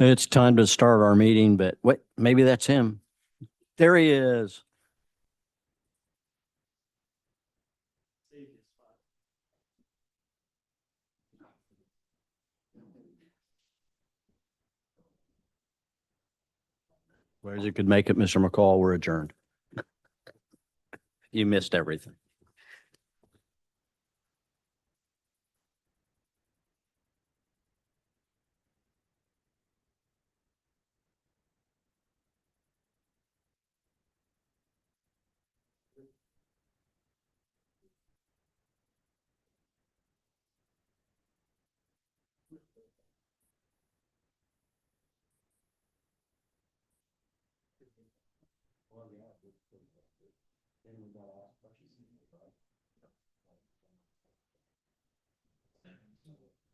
It's time to start our meeting, but wait, maybe that's him. There he is. Whereas you could make it, Mr. McCall, we're adjourned. You missed everything.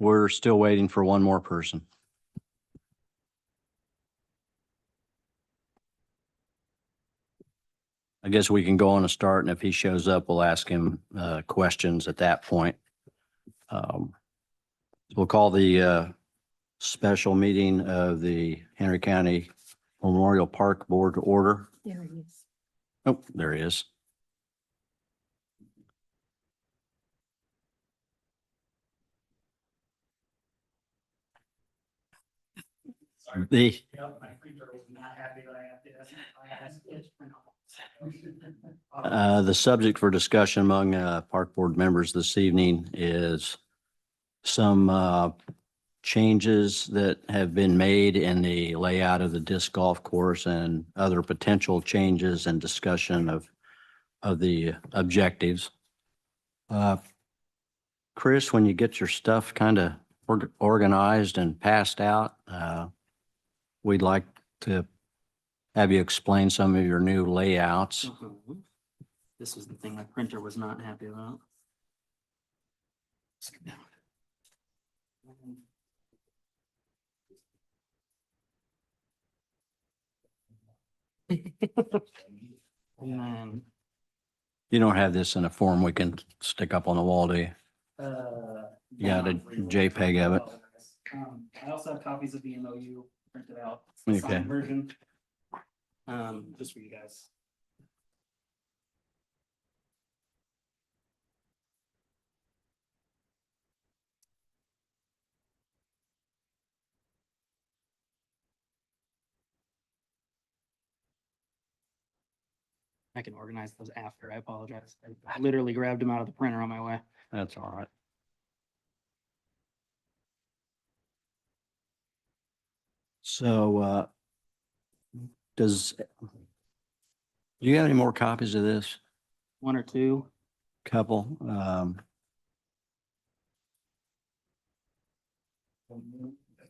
We're still waiting for one more person. I guess we can go on a start, and if he shows up, we'll ask him questions at that point. We'll call the special meeting of the Henry County Memorial Park Board to order. There it is. Oh, there he is. The the subject for discussion among park board members this evening is some changes that have been made in the layout of the disc golf course and other potential changes and discussion of the objectives. Chris, when you get your stuff kind of organized and passed out, we'd like to have you explain some of your new layouts. This was the thing my printer was not happy about. And then, You don't have this in a form we can stick up on the wall, do you? You got a JPEG of it. I also have copies of the MOU printed out. Okay. The signed version. Just for you guys. I can organize those after. I apologize. I literally grabbed them out of the printer on my way. That's all right. So, do you have any more copies of this? One or two. Couple.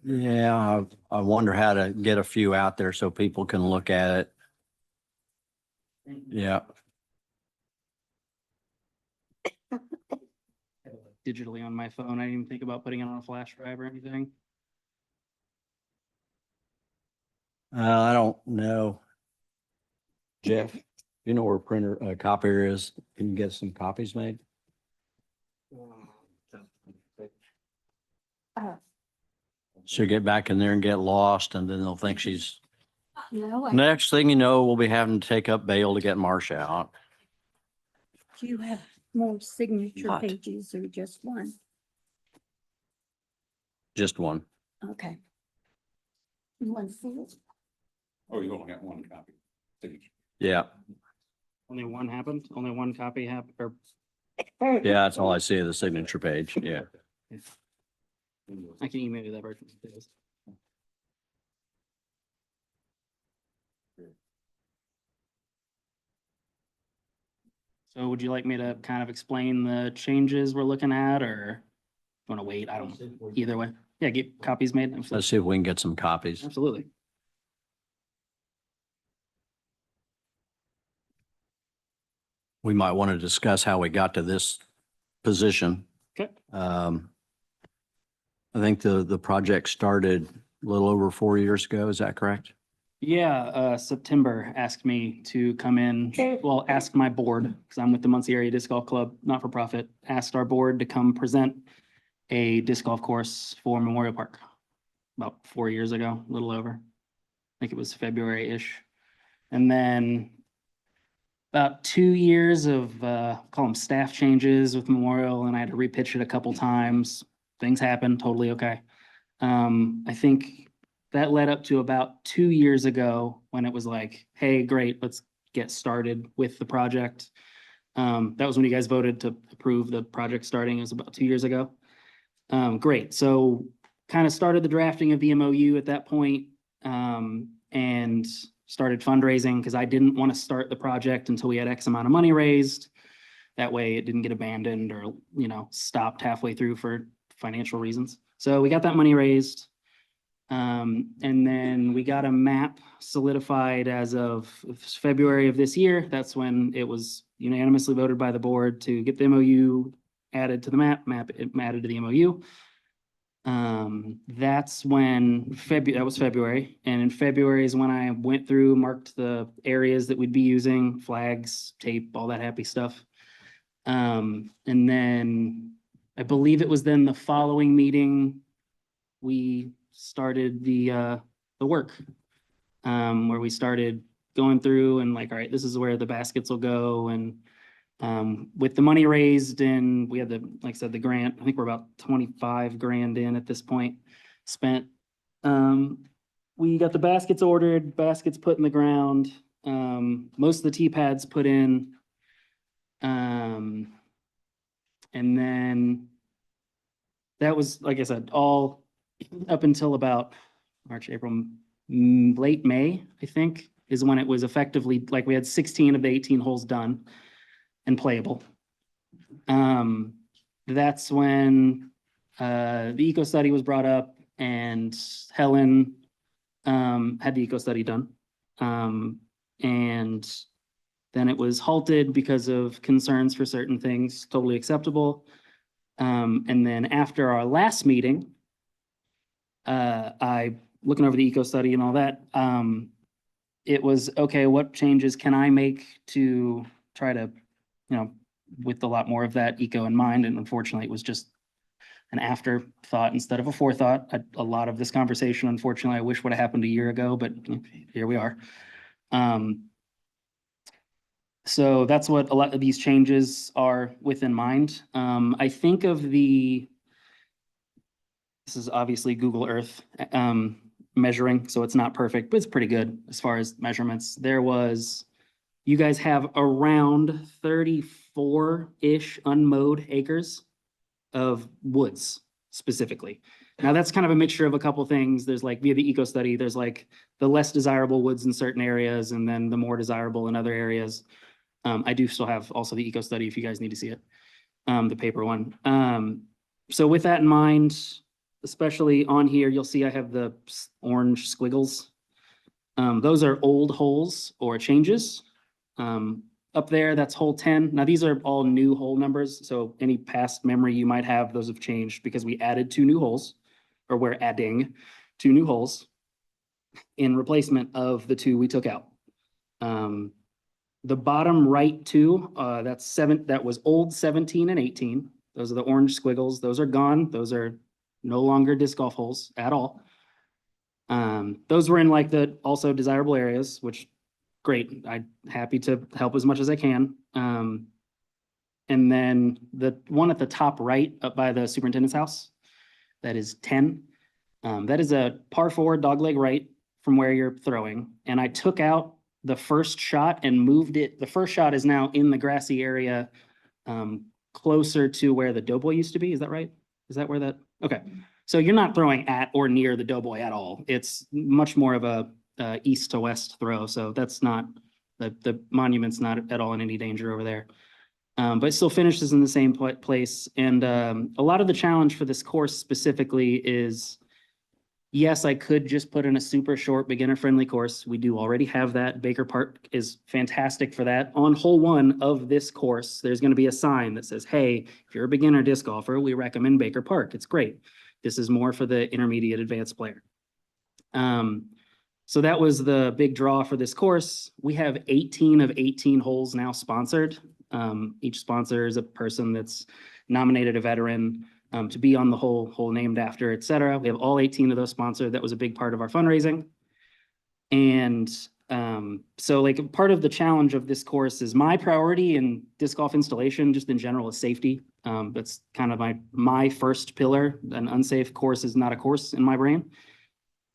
Yeah, I wonder how to get a few out there so people can look at it. Yeah. Digitally on my phone. I didn't even think about putting it on a flash drive or anything. I don't know. Jeff, you know where printer, copier is? Can you get some copies made? She'll get back in there and get lost, and then they'll think she's, No, next thing you know, we'll be having to take up bail to get Marcia out. do you have more signature What? pages or just one? Just one. Okay. One full? Oh, you only got one copy. Signature. Yeah, Only one happened? Only one copy happened or yeah, that's all I see of the signature page. Yeah. I can email you that version. So would you like me to kind of explain the changes we're looking at, or want to wait? I don't, either way. Yeah, get copies made. Let's see if we can get some copies. Absolutely. We might want to discuss how we got to this position. Okay. I think the project started a little over 4 years ago. Is that correct? Yeah, September asked me to come in, well, asked my board, because I'm with the Muncie Area Disc Golf Club, not-for-profit, asked our board to come present a disc golf course for Memorial Park about 4 years ago, a little over. I think it was February-ish. And then about 2 years of, call them staff changes with Memorial, and I had to repitch it a couple times. Things happened, totally okay. I think that led up to about 2 years ago when it was like, hey, great, let's get started with the project. That was when you guys voted to approve the project starting. It was about 2 years ago. Great. So kind of started the drafting of the MOU at that point, and started fundraising because I didn't want to start the project until we had X amount of money raised. That way it didn't get abandoned or, you know, stopped halfway through for financial reasons. So we got that money raised. And then we got a map solidified as of February of this year. That's when it was unanimously voted by the board to get the MOU added to the map added to the MOU. That's when that was February. And in February is when I went through, marked the areas that we'd be using, flags, tape, all that happy stuff. And then I believe it was then the following meeting, we started the work, where we started going through and like, all right, this is where the baskets will go. And with the money raised and we had the, like I said, the grant, I think we're about 25 grand in at this point spent. We got the baskets ordered, baskets put in the ground, most of the tee pads put in. And then that was, like I said, all up until about March, April, late May, I think, is when it was effectively, like we had 16 of the 18 holes done and playable. That's when the eco study was brought up and Helen had the eco study done. And then it was halted because of concerns for certain things, totally acceptable. And then after our last meeting, I, looking over the eco study and all that, it was, okay, what changes can I make to try to, you know, with a lot more of that eco in mind. And unfortunately, it was just an afterthought instead of a forethought. A lot of this conversation, unfortunately, I wish would have happened a year ago, but here we are. So that's what a lot of these changes are with in mind. I think of this is obviously Google Earth measuring, so it's not perfect, but it's pretty good as far as measurements. You guys have around 34-ish unmowed acres of woods specifically. Now that's kind of a mixture of a couple things. There's like via the eco study, there's like the less desirable woods in certain areas and then the more desirable in other areas. I do still have also the eco study if you guys need to see it, the paper one. So with that in mind, especially on here, you'll see I have the orange squiggles. Those are old holes or changes. Up there, that's hole 10. Now these are all new hole numbers. So any past memory you might have, those have changed because we added 2 new holes, or we're adding 2 new holes in replacement of the 2 we took out. The bottom right 2, that was old 17 and 18. Those are the orange squiggles. Those are gone. Those are no longer disc golf holes at all. Those were in like the also desirable areas, which great. I'm happy to help as much as I can. And then the one at the top right up by the superintendent's house, that is 10. That is a par 4 dogleg right from where you're throwing. And I took out the first shot and moved it. The first shot is now in the grassy area, closer to where the doughboy used to be. Is that right? Is that where that? Okay. So you're not throwing at or near the doughboy at all. It's much more of a east to west throw. So that's not, the monument's not at all in any danger over there. But it still finishes in the same place. And a lot of the challenge for this course specifically is, yes, I could just put in a super short beginner-friendly course. We do already have that. Baker Park is fantastic for that. On hole 1 of this course, there's going to be a sign that says, hey, if you're a beginner disc golfer, we recommend Baker Park. It's great. This is more for the intermediate advanced player. So that was the big draw for this course. We have 18 of 18 holes now sponsored. Each sponsor is a person that's nominated a veteran to be on the hole named after, et cetera. We have all 18 of those sponsored. That was a big part of our fundraising. And so like part of the challenge of this course is my priority in disc golf installation, just in general, is safety. That's kind of my first pillar. An unsafe course is not a course in my brain.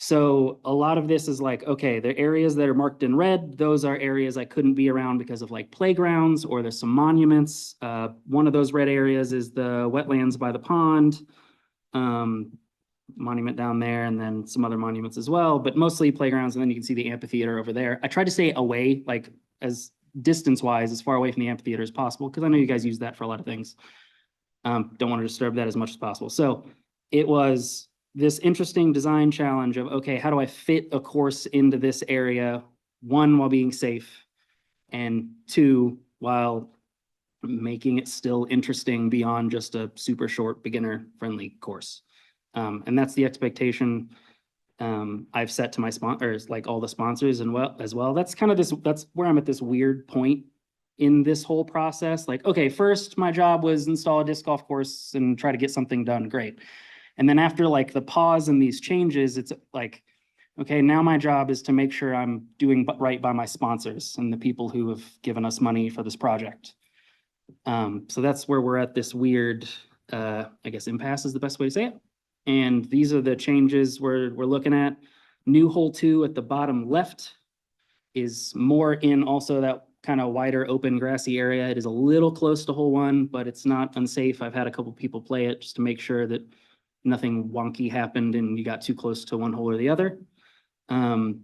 So a lot of this is like, okay, the areas that are marked in red, those are areas I couldn't be around because of like playgrounds, or there's some monuments. One of those red areas is the wetlands by the pond, monument down there, and then some other monuments as well, but mostly playgrounds. And then you can see the amphitheater over there. I tried to stay away, like as distance wise, as far away from the amphitheater as possible, because I know you guys use that for a lot of things. Don't want to disturb that as much as possible. So it was this interesting design challenge of, okay, how do I fit a course into this area? 1, while being safe, and 2, while making it still interesting beyond just a super short beginner friendly course. And that's the expectation I've set to my sponsors, like all the sponsors and as well. That's kind of that's where I'm at this weird point in this whole process. Like, okay, first my job was install a disc golf course and try to get something done. Great. And then after like the pause and these changes, it's like, okay, now my job is to make sure I'm doing right by my sponsors and the people who have given us money for this project. So that's where we're at this weird, I guess impasse is the best way to say it. And these are the changes we're looking at. New hole 2 at the bottom left is more in also that kind of wider open grassy area. It is a little close to hole 1, but it's not unsafe. I've had a couple people play it just to make sure that nothing wonky happened and you got too close to one hole or the other. And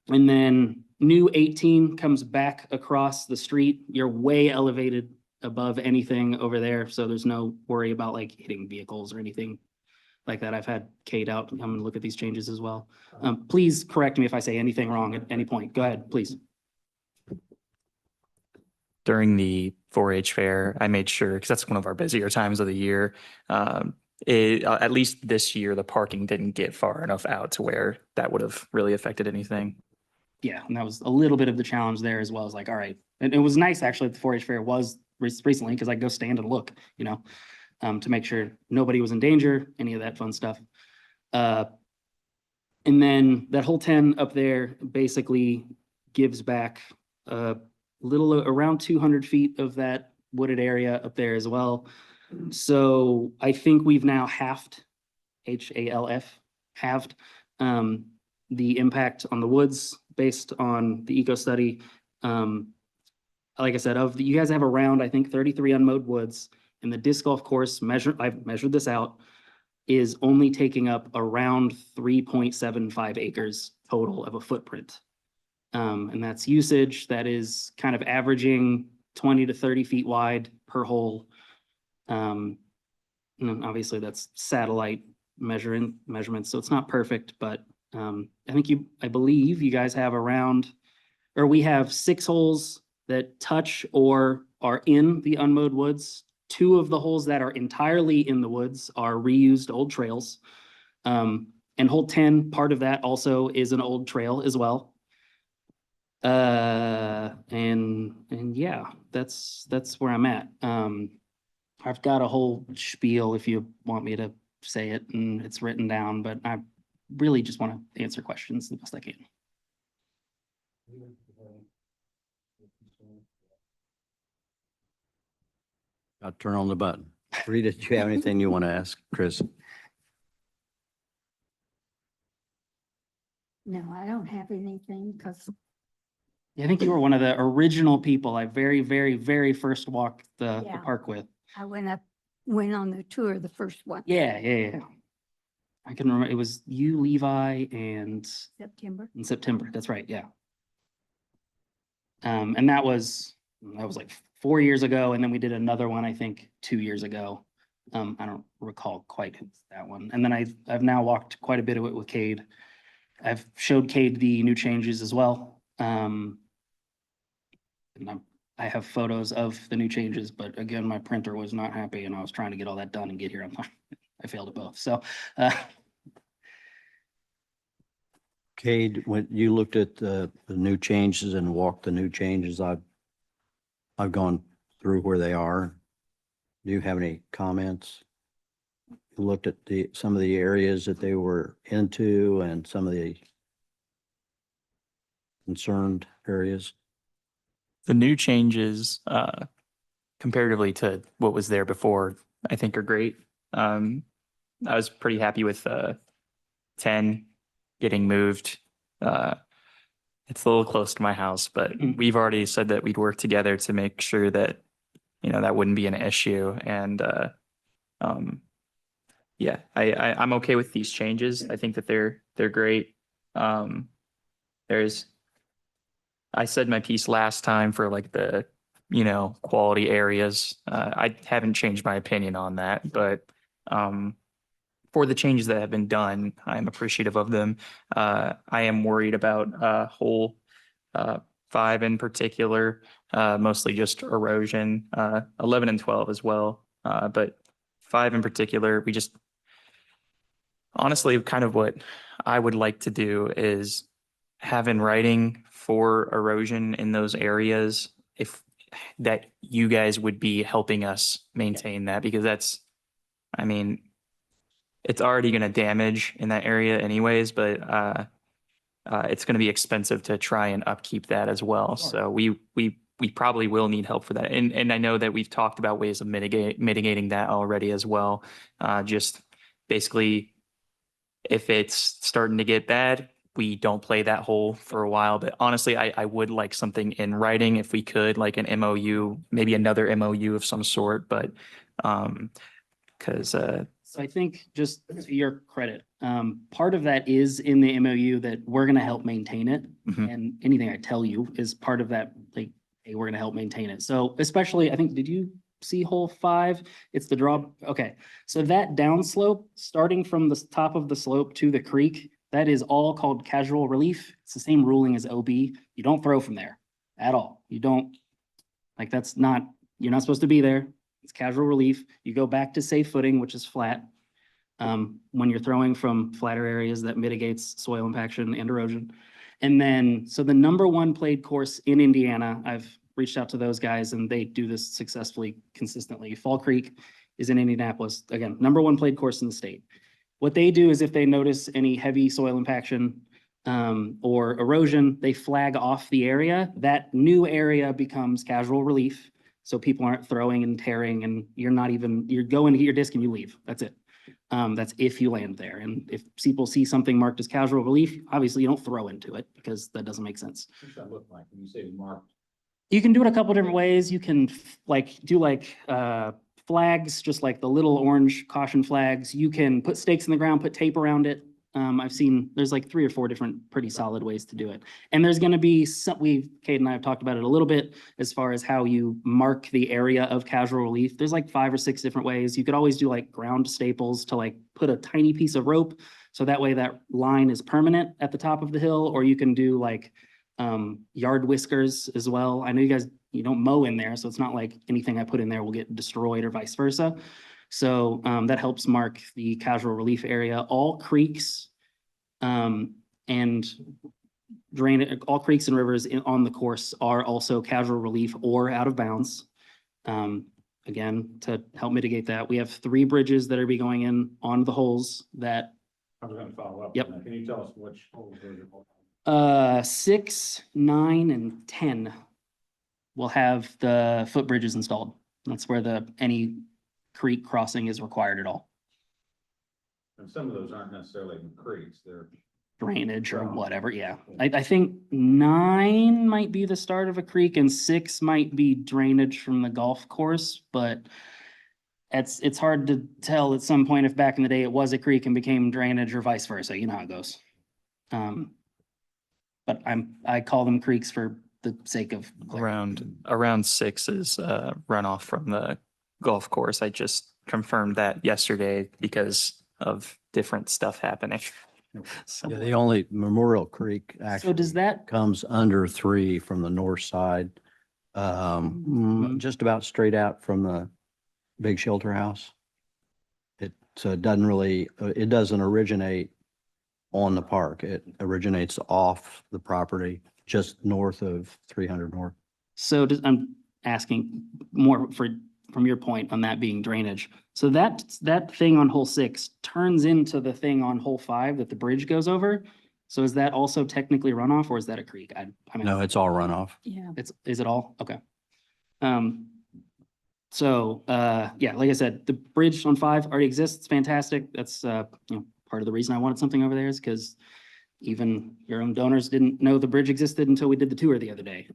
then new 18 comes back across the street. You're way elevated above anything over there, so there's no worry about like hitting vehicles or anything like that. I've had Kate out and come and look at these changes as well. Please correct me if I say anything wrong at any point. Go ahead, please. During the 4-H fair, I made sure, because that's one of our busier times of the year, at least this year, the parking didn't get far enough out to where that would have really affected anything. Yeah, and that was a little bit of the challenge there, as well as like, all right. And it was nice actually the 4-H fair was recently, because I go stand and look, you know, to make sure nobody was in danger, any of that fun stuff. And then that whole 10 up there basically gives back a little around 200 feet of that wooded area up there as well. So I think we've now halved, HALF, halved the impact on the woods based on the eco study. Like I said, you guys have around, I think, 33 unmowed woods, and the disc golf course I've measured this out, is only taking up around 3.75 acres total of a footprint. And that's usage that is kind of averaging 20 to 30 feet wide per hole. And obviously that's satellite measurements, so it's not perfect, but I believe you guys have we have 6 holes that touch or are in the unmowed woods. 2 of the holes that are entirely in the woods are reused old trails. And hole 10, part of that also is an old trail as well. And yeah, that's where I'm at. I've got a whole spiel if you want me to say it, and it's written down, but I really just want to answer questions the best I can. I'll turn on the button. Rita, do you have anything you want to ask Chris? No, I don't have anything because Yeah, I think you were one of the original people I very, very, very first walked the Yeah. park with. I went on the tour, the first one, Yeah. I can remember, it was you, Levi, and September. in September. That's right, yeah. And that was like 4 years ago, and then we did another one, I think, 2 years ago. I don't recall quite who's that one. And then I've now walked quite a bit of it with Cade. I've showed Cade the new changes as well. And I have photos of the new changes, but again, my printer was not happy and I was trying to get all that done and get here on time. I failed at both. So, Cade, when you looked at the new changes and walked the new changes, I've gone through where they are. Do you have any comments? You looked at some of the areas that they were into and some of the concerned areas. The new changes, comparatively to what was there before, I think are great. I was pretty happy with 10 getting moved. It's a little close to my house, but we've already said that we'd work together to make sure that, that wouldn't be an issue. And yeah, I'm okay with these changes. I think that they're great. I said my piece last time for like the, quality areas. I haven't changed my opinion on that, but for the changes that have been done, I'm appreciative of them. I am worried about hole 5 in particular, mostly just erosion, 11 and 12 as well. But 5 in particular, honestly, kind of what I would like to do is have in writing for erosion in those areas, if that you guys would be helping us maintain that, because it's already going to damage in that area anyways, but it's going to be expensive to try and upkeep that as well. So we probably will need help for that. And I know that we've talked about ways of mitigating that already as well. Just basically, if it's starting to get bad, we don't play that hole for a while. But honestly, I would like something in writing if we could, like an MOU, maybe another MOU of some sort, but so I think, just to your credit, part of that is in the MOU that we're gonna help maintain it. Mhm. And anything I tell you is part of that, like, hey, we're gonna help maintain it. So especially, I think, did you see hole 5? It's the draw. Okay, so that downslope, starting from the top of the slope to the creek, that is all called casual relief. It's the same ruling as OB. You don't throw from there at all. You don't, like, you're not supposed to be there. It's casual relief. You go back to safe footing, which is flat. When you're throwing from flatter areas, that mitigates soil impaction and erosion. And then, so the #1 played course in Indiana, I've reached out to those guys and they do this successfully, consistently. Fall Creek is in Indianapolis. Again, #1 played course in the state. What they do is if they notice any heavy soil impaction or erosion, they flag off the area. That new area becomes casual relief. So people aren't throwing and tearing and you're going to get your disc and you leave. That's it. That's if you land there. And if people see something marked as casual relief, obviously you don't throw into it because that doesn't make sense. What's that look like when you say marked? You can do it a couple different ways. You can do flags, just like the little orange caution flags. You can put stakes in the ground, put tape around it. I've seen there's like 3 or 4 different pretty solid ways to do it. And there's going to be Cade and I have talked about it a little bit as far as how you mark the area of casual relief. There's like 5 or 6 different ways. You could always do like ground staples to like put a tiny piece of rope. So that way that line is permanent at the top of the hill, or you can do like yard whiskers as well. I know you don't mow in there, so it's not like anything I put in there will get destroyed or vice versa. So that helps mark the casual relief area. All creeks and all creeks and rivers on the course are also casual relief or out of bounds. Again, to help mitigate that, we have 3 bridges that are be going in on the holes that. I was gonna follow up. Yep. on that. Can you tell us which holes are? 6, 9, and 10 will have the footbridges installed. That's where any creek crossing is required at all. And some of those aren't necessarily in creeks, they're. Drainage or Wow. whatever, yeah. I think 9 might be the start of a creek and 6 might be drainage from the golf course, but it's hard to tell at some point if back in the day it was a creek and became drainage or vice versa. You know how it goes. But I call them creeks for the sake of clarity. Around 6 is runoff from the golf course. I just confirmed that yesterday because of different stuff happening. So Yeah, the only Memorial Creek So actually does that, comes under 3 from the north side. Mhm. Just about straight out from the big shelter house. So it doesn't really, it doesn't originate on the park. It originates off the property, just north of 300 North. so does, I'm asking more from your point on that being drainage. So that thing on hole 6 turns into the thing on hole 5 that the bridge goes over. So is that also technically runoff or is that a creek? I mean, No, it's all runoff. Yeah. is it all? Okay. So, yeah, like I said, the bridge on 5 already exists. It's fantastic. That's, part of the reason I wanted something over there is because even your own donors didn't know the bridge existed until we did the tour the other day.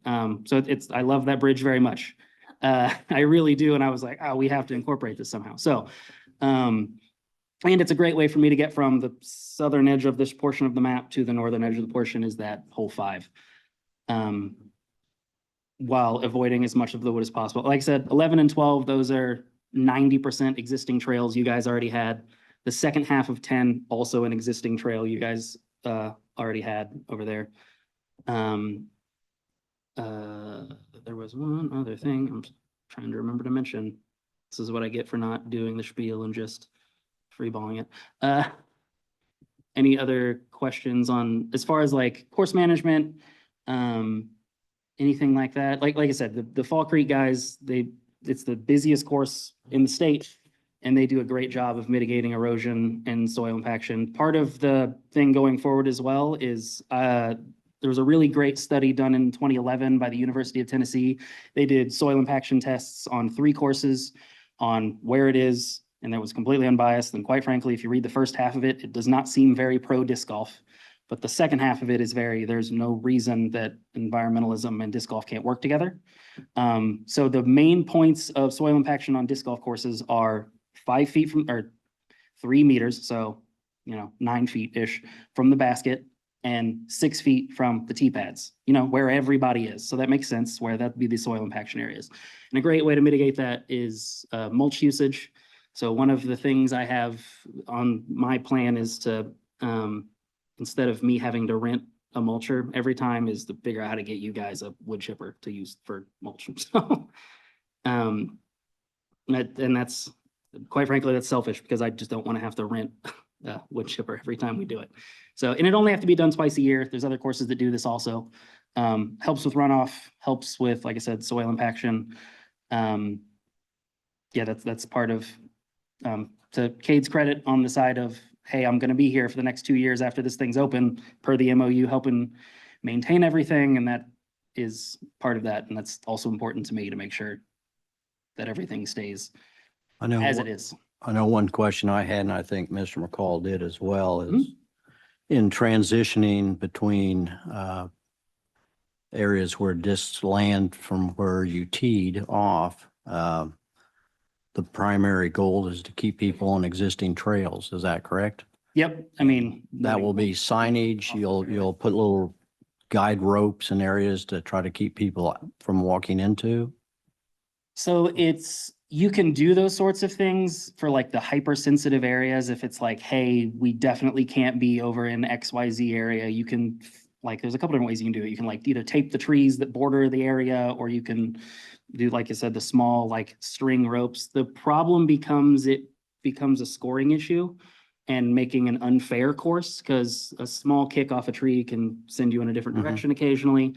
So I love that bridge very much. I really do. And I was like, oh, we have to incorporate this somehow. So, and it's a great way for me to get from the southern edge of this portion of the map to the northern edge of the portion is that hole 5. While avoiding as much of the wood as possible. Like I said, 11 and 12, those are 90% existing trails you guys already had. The second half of 10, also an existing trail you guys already had over there. There was one other thing I'm trying to remember to mention. This is what I get for not doing the spiel and just freeballing it. Any other questions on, as far as like course management? Anything like that? Like I said, the Fall Creek guys, it's the busiest course in the state. And they do a great job of mitigating erosion and soil impaction. Part of the thing going forward as well is, there was a really great study done in 2011 by the University of Tennessee. They did soil impaction tests on 3 courses on where it is, and that was completely unbiased. And quite frankly, if you read the first half of it, it does not seem very pro disc golf. But the second half of it is there's no reason that environmentalism and disc golf can't work together. So the main points of soil impaction on disc golf courses are 5 feet from, or 3 meters, so, 9 feet-ish from the basket and 6 feet from the tee pads, where everybody is. So that makes sense where that'd be the soil impaction areas. And a great way to mitigate that is mulch usage. So one of the things I have on my plan is to, instead of me having to rent a mulcher every time, is to figure out how to get you guys a wood chipper to use for mulch. So, and that's, quite frankly, that's selfish because I just don't want to have to rent a wood chipper every time we do it. So, and it only have to be done twice a year. There's other courses that do this also. Helps with runoff, helps with, like I said, soil impaction. Yeah, that's part of, to Cade's credit on the side of, hey, I'm going to be here for the next 2 years after this thing's open, per the MOU, helping maintain everything. And that is part of that. And that's also important to me to make sure that everything stays I know, as it is. I know one question I had, and I think Mr. McCall did as well, is Mhm. in transitioning between areas where discs land from where you teed off, the primary goal is to keep people on existing trails. Is that correct? Yep, I mean. That will be signage. You'll put little guide ropes in areas to try to keep people from walking into. So you can do those sorts of things for like the hypersensitive areas. If it's like, hey, we definitely can't be over in XYZ area, you can, like, there's a couple different ways you can do it. You can like either tape the trees that border the area, or you can do, like I said, the small like string ropes. The problem becomes it becomes a scoring issue and making an unfair course, because a small kick off a tree can send you in a different Mhm. direction occasionally.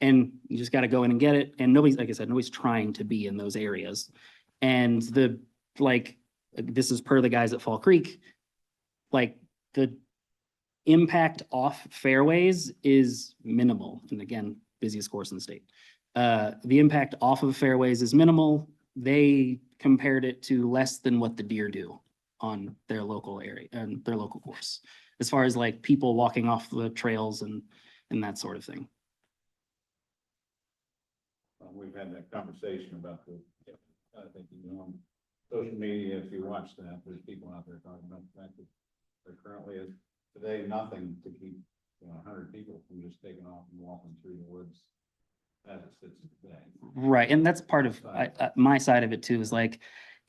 And you just got to go in and get it. And nobody's, like I said, nobody's trying to be in those areas. And this is per the guys at Fall Creek, like the impact off fairways is minimal. And again, busiest course in the state. The impact off of fairways is minimal. They compared it to less than what the deer do on their local area and their local course, as far as like people walking off the trails and that sort of thing. We've had that conversation about I think, on social media, if you watch that, there's people out there talking about the fact that there currently is today nothing to keep, 100 people from just taking off and walking through the woods as it sits today. Right, and that's part of my side of it too, is like,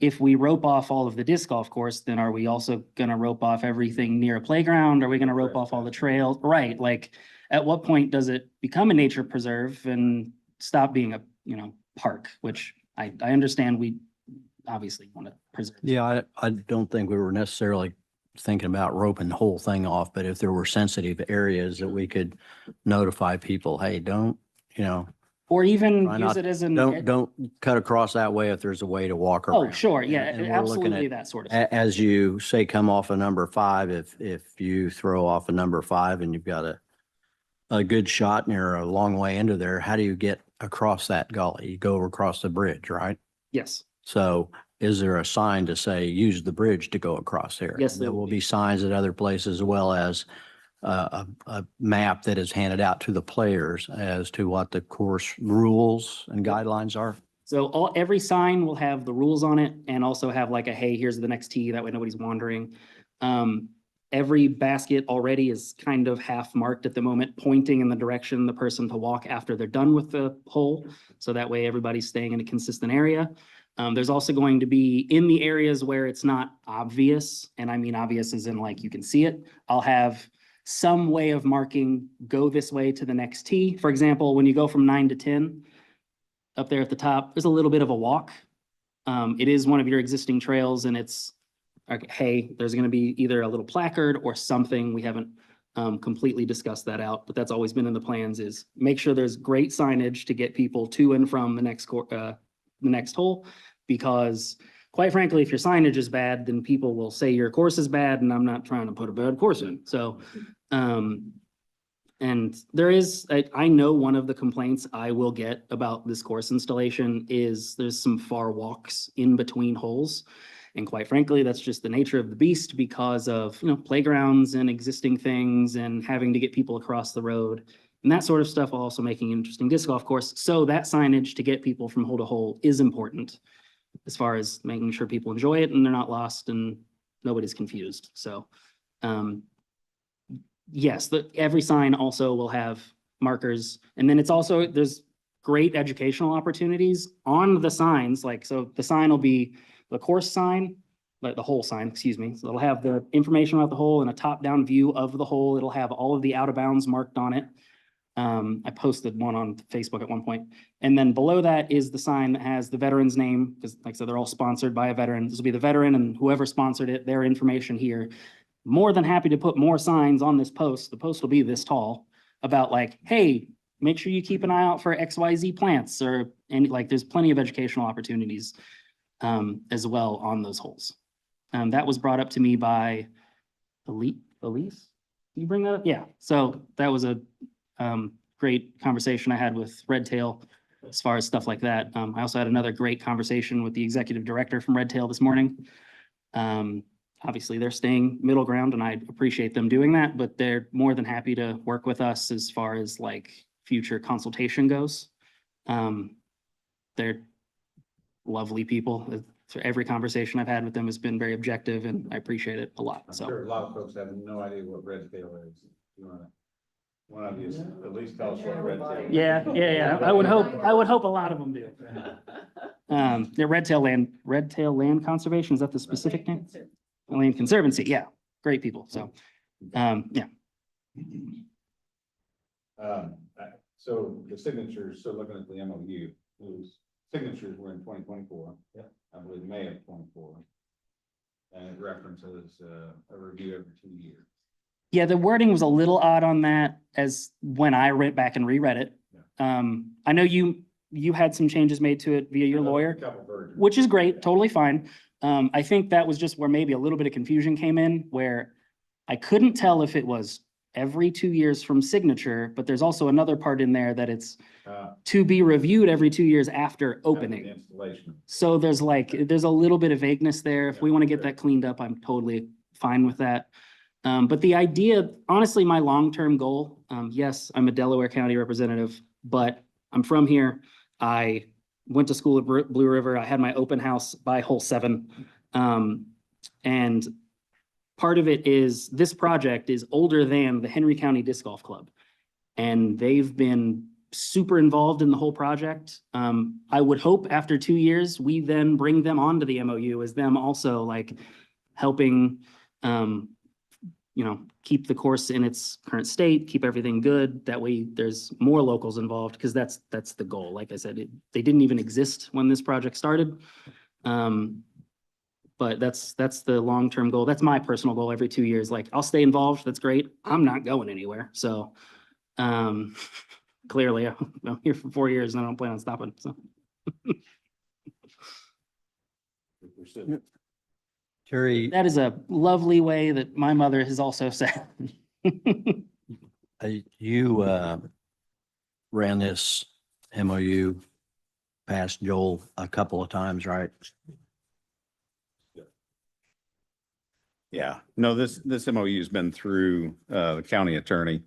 if we rope off all of the disc golf course, then are we also gonna rope off everything near a playground? Are we gonna rope off all the trails? Right, like, at what point does it become a nature preserve and stop being a, park, which I understand we obviously want to preserve. Yeah, I don't think we were necessarily thinking about roping the whole thing off, but if there were sensitive areas that we could notify people, hey, don't, Or even Why use not? it as an. don't cut across that way if there's a way to walk around. Oh, sure, yeah, And we're looking absolutely at, that sort of. stuff. as you say, come off a number 5, if you throw off a number 5 and you've got a good shot and you're a long way into there, how do you get across that gully? You go across the bridge, right? Yes, So is there a sign to say, use the bridge to go across there? Yes, there There will will be. be signs at other places, as well as a map that is handed out to the players as to what the course rules and guidelines are. so every sign will have the rules on it and also have like a, hey, here's the next tee, that way nobody's wandering. Every basket already is kind of half marked at the moment, pointing in the direction the person to walk after they're done with the hole. So that way everybody's staying in a consistent area. There's also going to be in the areas where it's not obvious, and I mean obvious as in like you can see it, I'll have some way of marking, go this way to the next tee. For example, when you go from 9 to 10, up there at the top, there's a little bit of a walk. It is one of your existing trails and it's, okay, hey, there's gonna be either a little placard or something. We haven't completely discussed that out, but that's always been in the plans, is make sure there's great signage to get people to and from the next hole. Because quite frankly, if your signage is bad, then people will say your course is bad, and I'm not trying to put a bad course in. So, and there is, I know one of the complaints I will get about this course installation is there's some far walks in between holes. And quite frankly, that's just the nature of the beast because of, playgrounds and existing things and having to get people across the road and that sort of stuff, while also making an interesting disc golf course. So that signage to get people from hole to hole is important as far as making sure people enjoy it and they're not lost and nobody's confused. So, yes, every sign also will have markers. And then it's also, there's great educational opportunities on the signs. Like, so the sign will be the course sign, like the hole sign, excuse me. So it'll have the information about the hole and a top-down view of the hole. It'll have all of the out of bounds marked on it. I posted one on Facebook at one point. And then below that is the sign that has the veteran's name, because like I said, they're all sponsored by a veteran. This will be the veteran and whoever sponsored it, their information here. More than happy to put more signs on this post. The post will be this tall about like, hey, make sure you keep an eye out for XYZ plants, or any, like, there's plenty of educational opportunities as well on those holes. That was brought up to me by Elise. You bring that up? Yeah. So that was a great conversation I had with Red Tail as far as stuff like that. I also had another great conversation with the executive director from Red Tail this morning. Obviously, they're staying middle ground and I appreciate them doing that, but they're more than happy to work with us as far as like future consultation goes. They're lovely people. Every conversation I've had with them has been very objective and I appreciate it a lot. I'm So. sure a lot of folks have no idea what Red Tail is. You wanna, one of you at least tell us what Red Tail is. Yeah. I would hope a lot of them do. The Red Tail Land Conservation, is that the specific name? Land Conservancy, yeah, great people, so, yeah. So the signatures, so looking at the MOU, whose signatures were in 2024. Yeah. I believe May of 24. And it references a review every 2 years. Yeah, the wording was a little odd on that as when I went back and reread it. I know you had some changes made to it via your lawyer, A couple versions. which is great, totally fine. I think that was just where maybe a little bit of confusion came in, where I couldn't tell if it was every 2 years from signature, but there's also another part in there that it's to be reviewed every 2 years after the opening. installation. So there's a little bit of vagueness there. If we want to get that cleaned up, I'm totally fine with that. But the idea, honestly, my long-term goal, yes, I'm a Delaware County representative, but I'm from here. I went to school at Blue River. I had my open house by hole 7. And part of it is this project is older than the Henry County Disc Golf Club. And they've been super involved in the whole project. I would hope after 2 years, we then bring them onto the MOU as them also like helping, keep the course in its current state, keep everything good. That way there's more locals involved, because that's the goal. Like I said, they didn't even exist when this project started. But that's the long-term goal. That's my personal goal every 2 years. Like, I'll stay involved. That's great. I'm not going anywhere. So, clearly I'm here for 4 years and I don't plan on stopping. So. Terry, That is a lovely way that my mother has also said. you ran this MOU past Joel a couple of times, right? Yeah, no, this MOU has been through the county attorney,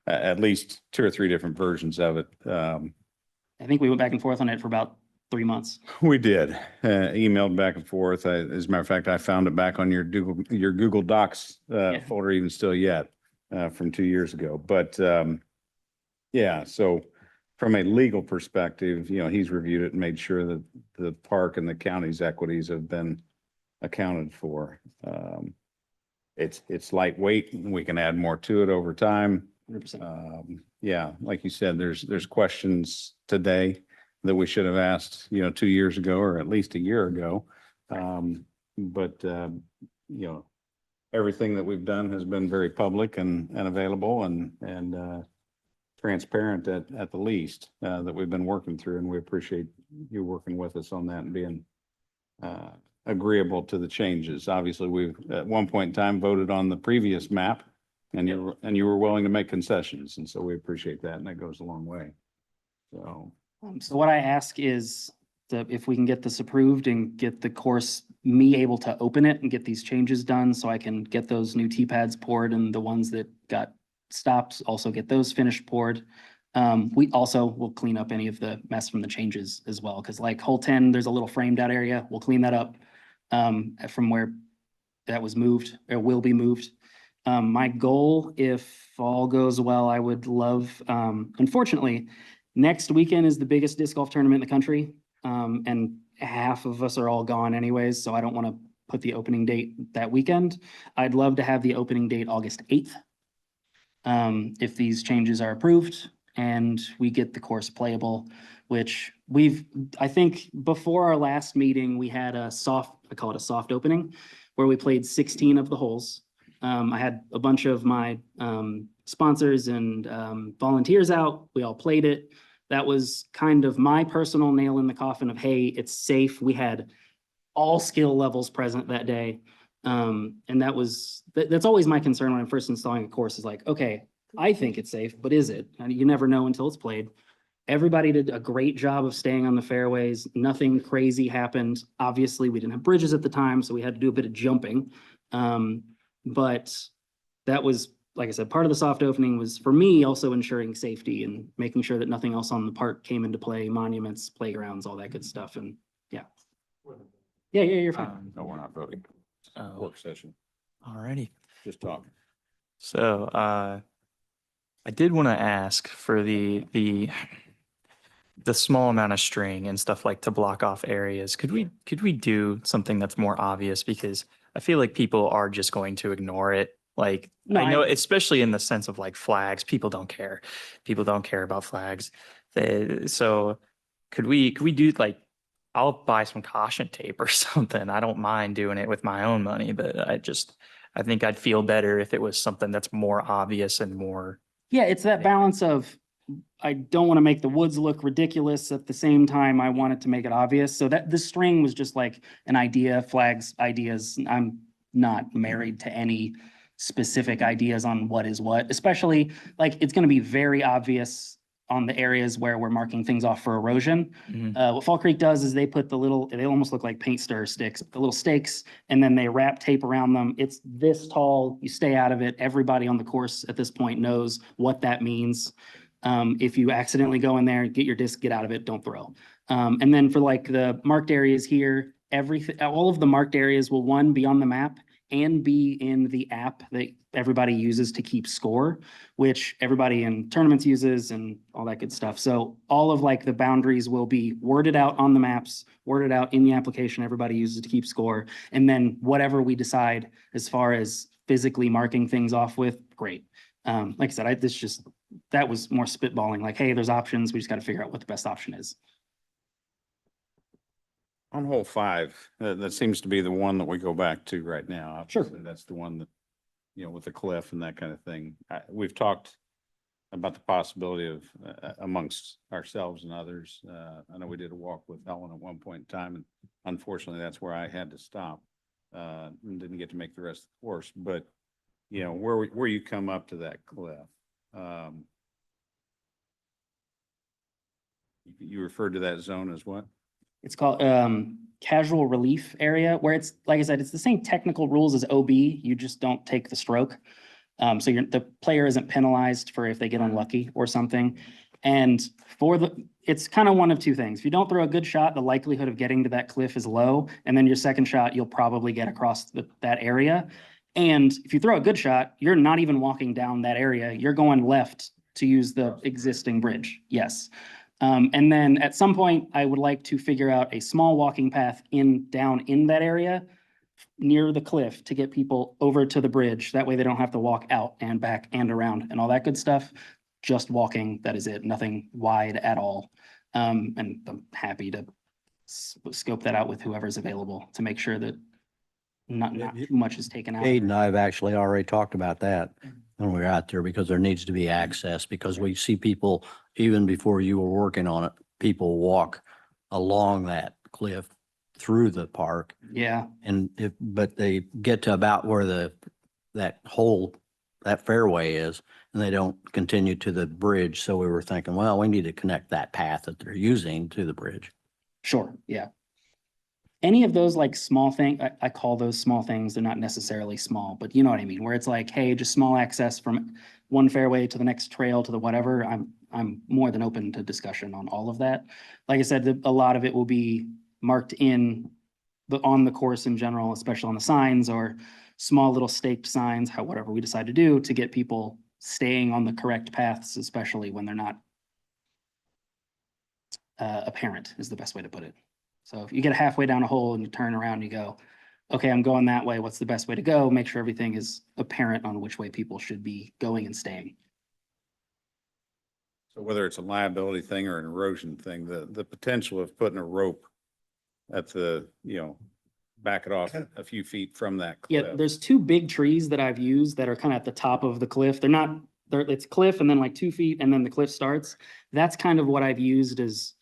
at least 2 or 3 different versions of it. I think we went back and forth on it for about 3 months. We did, emailed back and forth. As a matter of fact, I found it back on your Google Docs Yeah. folder even still yet from 2 years ago. But yeah, so from a legal perspective, he's reviewed it and made sure that the park and the county's equities have been accounted for. It's lightweight, and we can add more to it over time. 100%. Yeah, like you said, there's questions today that we should have asked, 2 years ago, or at least a year ago. But everything that we've done has been very public and available and transparent at the least, that we've been working through. And we appreciate you working with us on that and being agreeable to the changes. Obviously, we've at one point in time voted on the previous map, and you were willing to make concessions. And so we appreciate that. And that goes a long way. So. So what I ask is if we can get this approved and get the course, me able to open it and get these changes done so I can get those new T-pads poured, and the ones that got stopped, also get those finished poured. We also will clean up any of the mess from the changes as well. Cause like hole 10, there's a little framed out area. We'll clean that up from where that was moved or will be moved. My goal, if all goes well, I would love, unfortunately, next weekend is the biggest disc golf tournament in the country. And half of us are all gone anyways, so I don't want to put the opening date that weekend. I'd love to have the opening date August 8th. If these changes are approved and we get the course playable, which I think before our last meeting, we had I call it a soft opening, where we played 16 of the holes. I had a bunch of my sponsors and volunteers out. We all played it. That was kind of my personal nail in the coffin of, hey, it's safe. We had all skill levels present that day. And that's always my concern when I'm first installing a course, is like, okay, I think it's safe, but is it? And you never know until it's played. Everybody did a great job of staying on the fairways. Nothing crazy happened. Obviously, we didn't have bridges at the time, so we had to do a bit of jumping. But that was, like I said, part of the soft opening was for me also ensuring safety and making sure that nothing else on the park came into play, monuments, playgrounds, all that good stuff. And yeah. Yeah, you're fine. No, we're not voting. Oh, Work session, alrighty. just talking. So, I did want to ask for the small amount of string and stuff like to block off areas. Could we do something that's more obvious? Because I feel like people are just going to ignore it. Like, No, I know, especially in the sense of like flags, people don't care. People don't care about flags. So could we do like, I'll buy some caution tape or something. I don't mind doing it with my own money, but I think I'd feel better if it was something that's more obvious and more. Yeah, it's that balance of, I don't want to make the woods look ridiculous. At the same time, I want it to make it obvious. So that the string was just like an idea, flags, ideas. I'm not married to any specific ideas on what is what, especially like it's going to be very obvious on the areas where we're marking things off for erosion. What Fall Creek does is they put they almost look like paint stir sticks, the little stakes, and then they wrap tape around them. It's this tall, you stay out of it. Everybody on the course at this point knows what that means. If you accidentally go in there, get your disc, get out of it, don't throw. And then for like the marked areas here, all of the marked areas will, one, be on the map, and be in the app that everybody uses to keep score, which everybody in tournaments uses and all that good stuff. So all of like the boundaries will be worded out on the maps, worded out in the application everybody uses to keep score. And then whatever we decide as far as physically marking things off with, great. Like I said, that was more spitballing, like, hey, there's options. We just got to figure out what the best option is. On hole 5, that seems to be the one that we go back to right now. Sure. Obviously, that's the one that, with the cliff and that kind of thing. We've talked about the possibility of amongst ourselves and others. I know we did a walk with Helen at one point in time, and unfortunately, that's where I had to stop. And didn't get to make the rest of the course, but where you come up to that cliff. You referred to that zone as what? It's called casual relief area, where it's, like I said, it's the same technical rules as OB. You just don't take the stroke. So the player isn't penalized for if they get unlucky or something. And it's kind of one of two things. If you don't throw a good shot, the likelihood of getting to that cliff is low. And then your second shot, you'll probably get across that area. And if you throw a good shot, you're not even walking down that area. You're going left to use the existing bridge. Yes. And then at some point, I would like to figure out a small walking path down in that area near the cliff to get people over to the bridge. That way they don't have to walk out and back and around and all that good stuff. Just walking, that is it. Nothing wide at all. And I'm happy to scope that out with whoever's available to make sure that not too much is taken out. Kate and I have actually already talked about that when we were out there, because there needs to be access, because we see people, even before you were working on it, people walk along that cliff through the park. Yeah, But they get to about where that fairway is, and they don't continue to the bridge. So we were thinking, well, we need to connect that path that they're using to the bridge. sure, yeah. Any of those like small thing, I call those small things. They're not necessarily small, but you know what I mean? Where it's like, hey, just small access from one fairway to the next trail to the whatever. I'm more than open to discussion on all of that. Like I said, a lot of it will be marked on the course in general, especially on the signs or small little staked signs, whatever we decide to do to get people staying on the correct paths, especially when they're not apparent is the best way to put it. So if you get halfway down a hole and you turn around and you go, okay, I'm going that way. What's the best way to go? Make sure everything is apparent on which way people should be going and staying. So whether it's a liability thing or an erosion thing, the potential of putting a rope at back it off a few feet from that Yeah, cliff. there's two big trees that I've used that are kind of at the top of the cliff. It's cliff and then like 2 feet and then the cliff starts. That's kind of what I've used as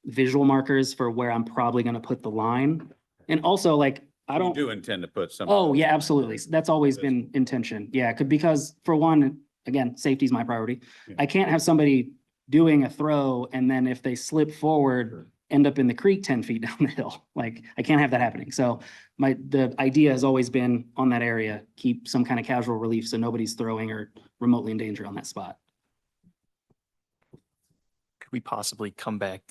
visual markers for where I'm probably going to put the line. And also like, I don't. You do intend to put something. Oh, yeah, absolutely. That's always been intention. Yeah, because for one, again, safety is my priority. Yeah. I can't have somebody doing a throw and then if they slip forward, end up in the creek 10 feet down the hill. Like I can't have that happening. So the idea has always been on that area, keep some kind of casual relief so nobody's throwing or remotely in danger on that spot. Could we possibly come back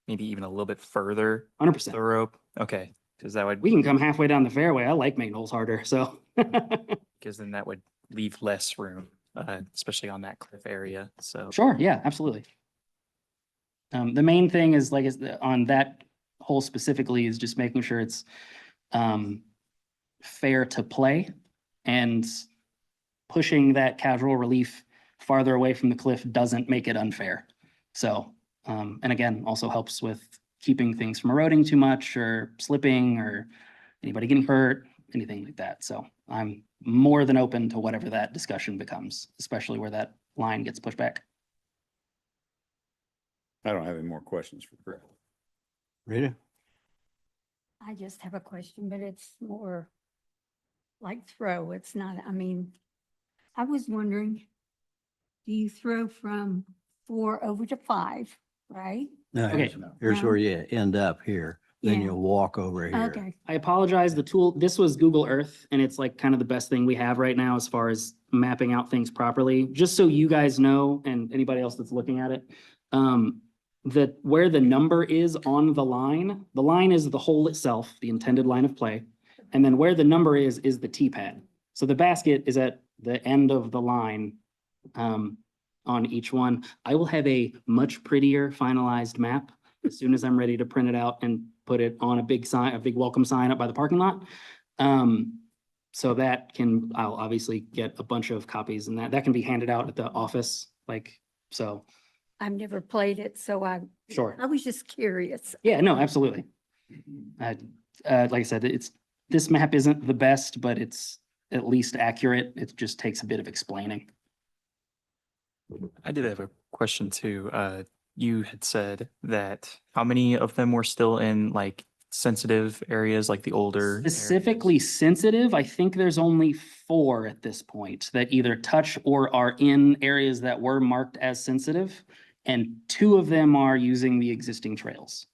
maybe even a little bit further 100%. the rope? Okay, because that would, We can come halfway down the fairway. I like making holes harder, so. because then that would leave less room, especially on that cliff area. So Sure, yeah, absolutely. The main thing is on that hole specifically is just making sure it's fair to play and pushing that casual relief farther away from the cliff doesn't make it unfair. So, and again, also helps with keeping things from eroding too much or slipping or anybody getting hurt, anything like that. So I'm more than open to whatever that discussion becomes, especially where that line gets pushed back. I don't have any more questions for Chris. Rita? I just have a question, but it's more like throw. It's not, I was wondering, do you throw from 4 over to 5, right? No, Okay. here's No. where you end up here. Then Yeah. you'll walk over here. Okay, I apologize. This was Google Earth and it's like kind of the best thing we have right now as far as mapping out things properly. Just so you guys know, and anybody else that's looking at it, that where the number is on the line is the hole itself, the intended line of play. And then where the number is the T-pad. So the basket is at the end of the line on each one. I will have a much prettier finalized map as soon as I'm ready to print it out and put it on a big sign, a big welcome sign up by the parking lot. So that can, I'll obviously get a bunch of copies, and that can be handed out at the office, like, so, I've never played it, so I sure. was just curious. Yeah, no, absolutely. Like I said, this map isn't the best, but it's at least accurate. It just takes a bit of explaining. I did have a question too. You had said that how many of them were still in like sensitive areas, like the older areas? Specifically sensitive, I think there's only 4 at this point that either touch or are in areas that were marked as sensitive. And 2 of them are using the existing trails.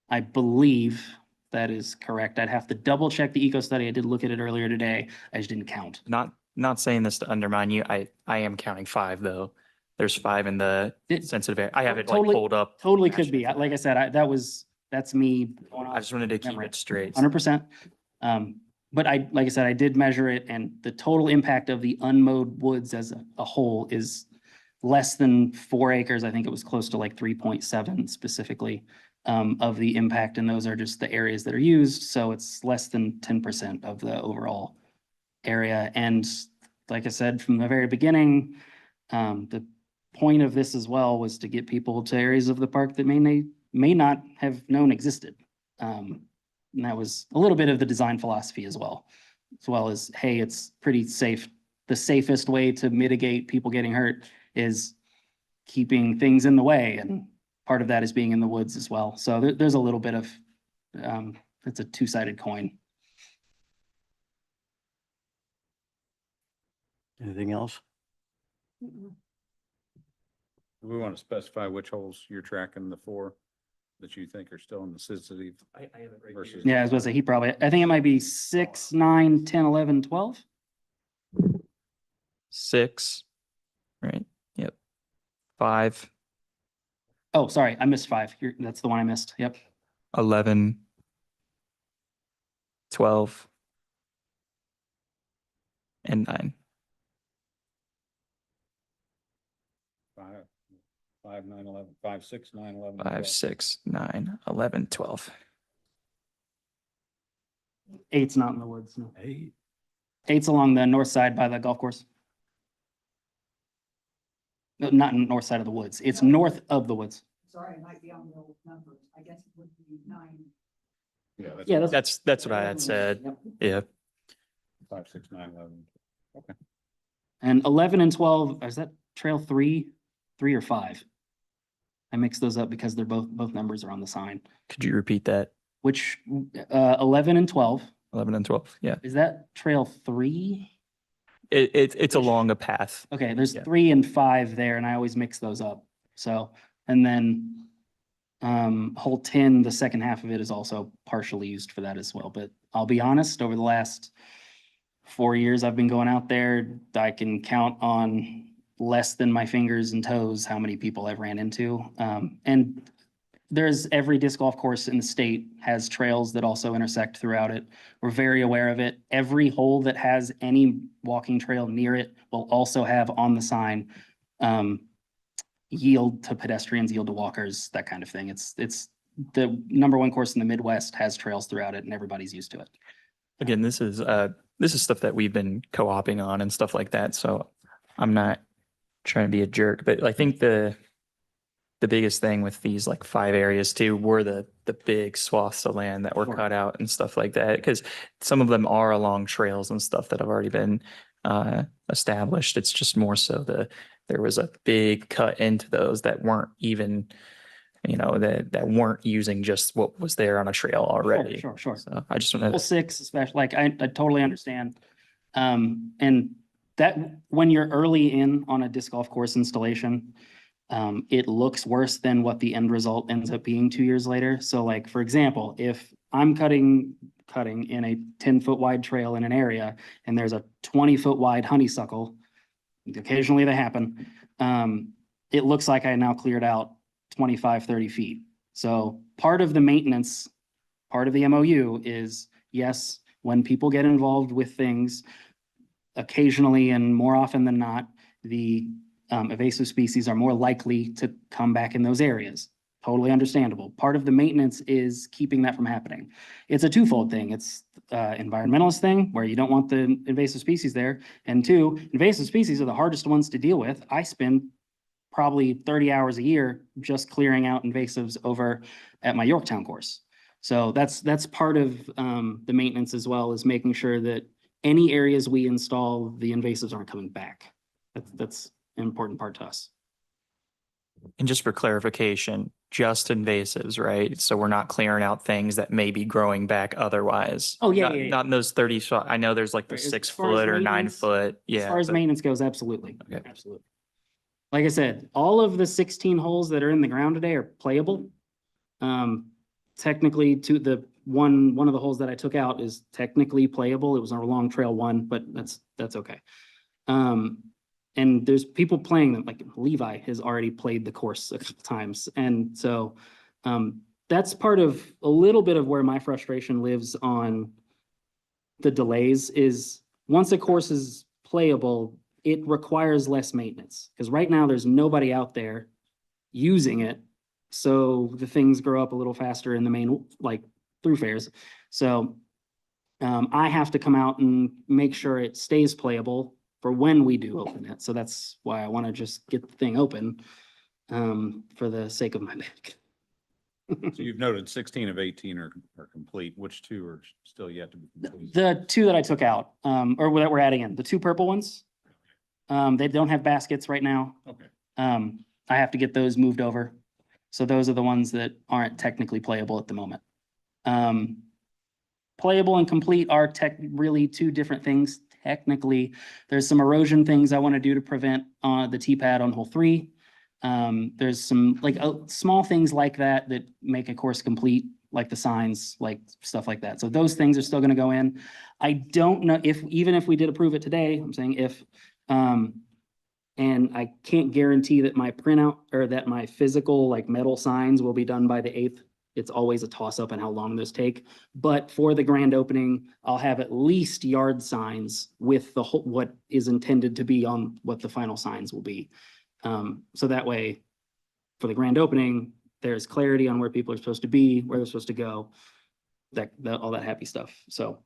I believe that is correct. I'd have to double check the eco study. I did look at it earlier today. I just didn't count. Not saying this to undermine you. I am counting 5 though. There's 5 in the sensitive area. I have it like Totally- pulled up. Totally could be. Like I said, that's me. I just wanted to keep it straight. 100%. But like I said, I did measure it, and the total impact of the unmowed woods as a whole is less than 4 acres. I think it was close to like 3.7 specifically of the impact, and those are just the areas that are used. So it's less than 10% of the overall area. And like I said, from the very beginning, the point of this as well was to get people to areas of the park that may not have known existed. And that was a little bit of the design philosophy as well as, hey, it's pretty safe. The safest way to mitigate people getting hurt is keeping things in the way. And part of that is being in the woods as well. So there's a little bit of, it's a two-sided coin. Anything else? We want to specify which holes you're tracking, the 4 that you think are still in the sensitive versus. Yeah, I was gonna say, I think it might be 6, 9, 10, 11, 12. 6, right? Yep. 5, Oh, sorry, I missed 5. That's the one I missed. Yep. 11, 12, and 9. 5, 9, 11, 5, 6, 9, 11. 5, 6, 9, 11, 12. 8's not in the woods. No. 8. 8's along the north side by the golf course. No, not in the north side of the woods. It's north of the woods. Sorry, it might be on the old numbers. I guess it would be 9. Yeah, Yeah, That's what I had said. Yep. Yeah. 5, 6, 9, 11. And 11 and 12, is that trail 3 or 5? I mixed those up because they're both numbers are on the sign. Could you repeat that? Which 11 and 12, 11 and 12. Yeah. is that trail 3? It's along a path. Okay, there's Yeah. 3 and 5 there, and I always mix those up. So, and then hole 10, the second half of it is also partially used for that as well. But I'll be honest, over the last 4 years I've been going out there, I can count on less than my fingers and toes how many people I've ran into. And there's every disc golf course in the state has trails that also intersect throughout it. We're very aware of it. Every hole that has any walking trail near it will also have on the sign, yield to pedestrians, yield to walkers, that kind of thing. It's the #1 course in the Midwest has trails throughout it, and everybody's used to it. Again, this is stuff that we've been co-oping on and stuff like that. So I'm not trying to be a jerk, but I think the biggest thing with these like 5 areas too were the big swaths of land that were Sure. cut out and stuff like that. Because some of them are along trails and stuff that have already been established. It's just more so there was a big cut into those that weren't even, that weren't using just what was there on a trail already. Sure. So I just want Hole to, 6, especially, like, I totally understand. And that, when you're early in on a disc golf course installation, it looks worse than what the end result ends up being 2 years later. So like, for example, if I'm cutting in a 10-foot wide trail in an area and there's a 20-foot wide honeysuckle, occasionally they happen, it looks like I now cleared out 25, 30 feet. So part of the maintenance, part of the MOU is, yes, when people get involved with things, occasionally and more often than not, the invasive species are more likely to come back in those areas. Totally understandable. Part of the maintenance is keeping that from happening. It's a twofold thing. It's environmentalist thing where you don't want the invasive species there. And two, invasive species are the hardest ones to deal with. I spend probably 30 hours a year just clearing out invasives over at my Yorktown course. So that's part of the maintenance as well, is making sure that any areas we install, the invasives aren't coming back. That's an important part to us. And just for clarification, just invasives, right? So we're not clearing out things that may be growing back otherwise. Oh, yeah, Not- yeah, yeah. Not in those 30, so I know there's like the Right, as 6 far as foot or 9 maintenance- foot. As Yeah. far as but- maintenance goes, absolutely. Okay. Absolutely. Like I said, all of the 16 holes that are in the ground today are playable. Technically, to the one of the holes that I took out is technically playable. It was a long trail one, but that's okay. And there's people playing them, like Levi has already played the course a couple times. And so that's part of a little bit of where my frustration lives on the delays is once a course is playable, it requires less maintenance. Because right now there's nobody out there using it. So the things grow up a little faster in the main, like through fairs. So I have to come out and make sure it stays playable for when we do open it. So that's why I want to just get the thing open for the sake of my back. So you've noted 16 of 18 are complete. Which two are still yet to be complete? The two that I took out, or that we're adding in, the two purple ones, they don't have baskets right now. Okay. I have to get those moved over. So those are the ones that aren't technically playable at the moment. Playable and complete are really two different things. Technically, there's some erosion things I want to do to prevent the T-pad on hole 3. There's some like small things like that that make a course complete, like the signs, like stuff like that. So those things are still going to go in. I don't know if, even if we did approve it today, I'm saying if, and I can't guarantee that my printout or that my physical like metal signs will be done by the 8th. It's always a toss up on how long those take. But for the grand opening, I'll have at least yard signs with the whole, what is intended to be on what the final signs will be. So that way, for the grand opening, there's clarity on where people are supposed to be, where they're supposed to go, that all that happy stuff. So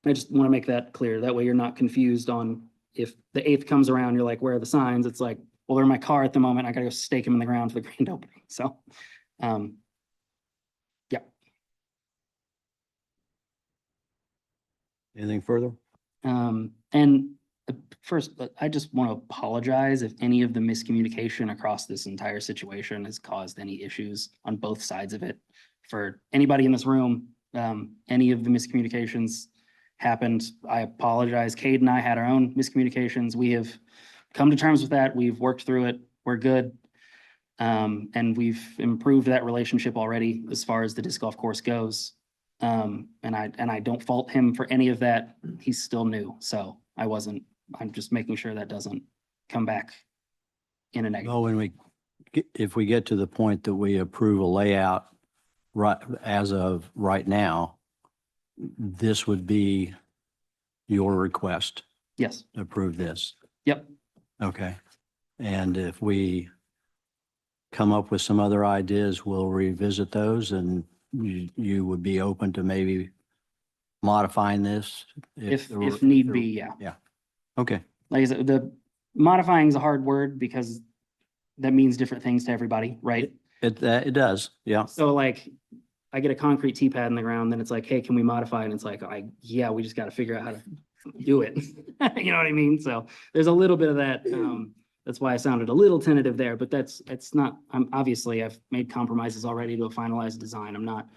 I just want to make that clear. That way you're not confused on if the 8th comes around, you're like, where are the signs? It's like, well, they're in my car at the moment. I gotta go stake them in the ground for the grand opening. So, yeah. Anything further? And first, I just want to apologize if any of the miscommunication across this entire situation has caused any issues on both sides of it. For anybody in this room, any of the miscommunications happened, I apologize. Cade and I had our own miscommunications. We have come to terms with that. We've worked through it. We're good. And we've improved that relationship already as far as the disc golf course goes. And I don't fault him for any of that. He's still new. So I'm just making sure that doesn't come back in a negative. Well, if we get to the point that we approve a layout right as of right now, this would be your request Yes. to approve this. Yep. Okay. And if we come up with some other ideas, we'll revisit those, and you would be open to maybe modifying this? If there were- need there- be, yeah. Okay. Like I said, the modifying is a hard word because that means different things to everybody, right? It does. Yeah. So like, I get a concrete T-pad in the ground, then it's like, hey, can we modify? And it's like, yeah, we just got to figure out how to do it. You know what I mean? So there's a little bit of that. That's why I sounded a little tentative there, but it's not, I've made compromises already to a finalized design. I'm not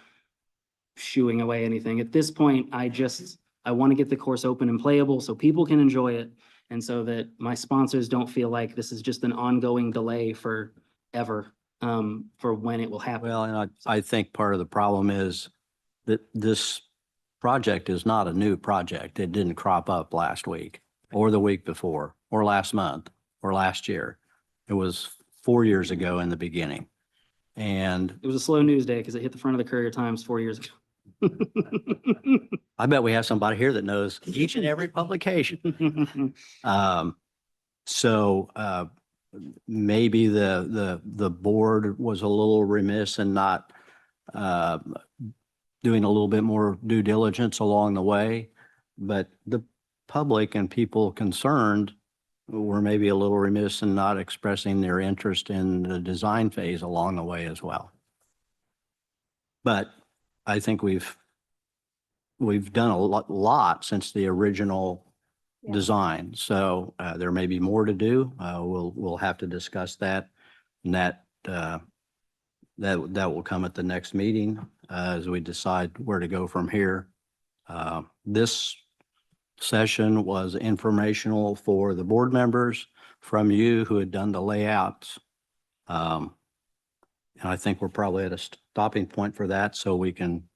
shooing away anything. At this point, I want to get the course open and playable so people can enjoy it. And so that my sponsors don't feel like this is just an ongoing delay forever, for when it will happen. Well, and I think part of the problem is that this project is not a new project. It didn't crop up last week or the week before or last month or last year. It was 4 years ago in the beginning. And It was a slow news day because it hit the front of the Courier Times 4 years ago. I bet we have somebody here that knows each and every publication. So maybe the board was a little remiss in not doing a little bit more due diligence along the way, but the public and people concerned were maybe a little remiss in not expressing their interest in the design phase along the way as well. But I think we've done a lot since the original Yeah. design. So there may be more to do. We'll have to discuss that. And that will come at the next meeting as we decide where to go from here. This session was informational for the board members from you who had done the layouts. And I think we're probably at a stopping point for that, so we can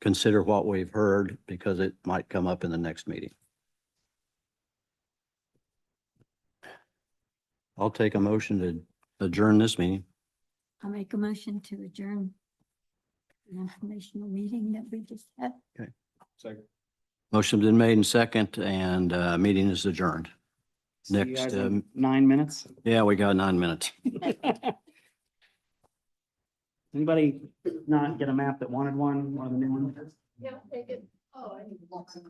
consider what we've heard, because it might come up in the next meeting. I'll take a motion to adjourn this meeting. I'll make a motion to adjourn the informational meeting that we just had. Second. Motion's been made and second, and meeting is adjourned. See you Next, guys in 9 minutes. Yeah, we got 9 minutes. Anybody not get a map that wanted one of the new ones? Yeah, take it. Oh, I need to walk some.